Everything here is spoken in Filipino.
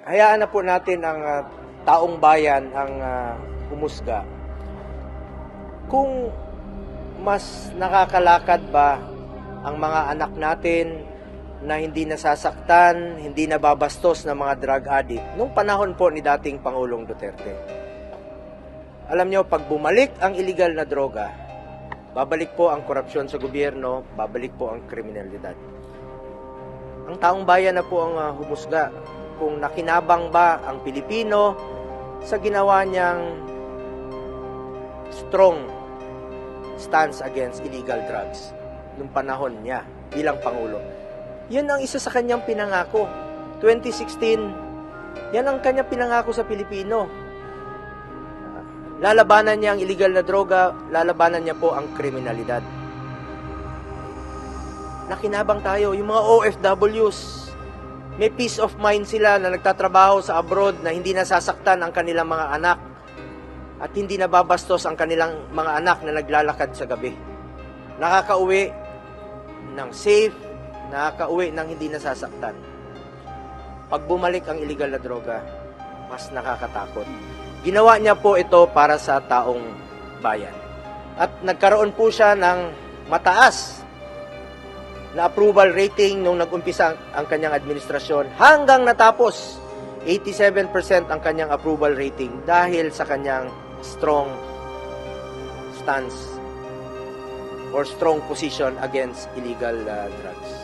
hayaan na po natin ang taong bayan ang humusga. Kung mas nakakalakad ba ang mga anak natin na hindi nasasaktan, hindi nababastos ng mga drug addict nung panahon po ni dating Pangulong Duterte. Alam nyo, pag bumalik ang illegal na droga, babalik po ang korupsyon sa gobyerno, babalik po ang kriminalidad. Ang taong bayan na po ang humusga kung nakinabang ba ang Pilipino sa ginawa niyang strong stance against illegal drugs nung panahon niya bilang Pangulo. Yan ang isa sa kanyang pinangako. 2016, yan ang kanyang pinangako sa Pilipino. Lalabanan niya ang illegal na droga, lalabanan niya po ang kriminalidad. Nakinabang tayo, yung mga OFWs, may peace of mind sila na nagtatrabaho sa abroad na hindi nasasaktan ang kanilang mga anak at hindi nababastos ang kanilang mga anak na naglalakad sa gabi. Nakakauwi ng safe, nakakauwi ng hindi nasasaktan. Pag bumalik ang illegal na droga, mas nakakatakot. Ginawa niya po ito para sa taong bayan. At nagkaroon po siya ng mataas na approval rating nung nag-umpisa ang kanyang administrasyon hanggang natapos 87% ang kanyang approval rating dahil sa kanyang strong stance or strong position against illegal drugs.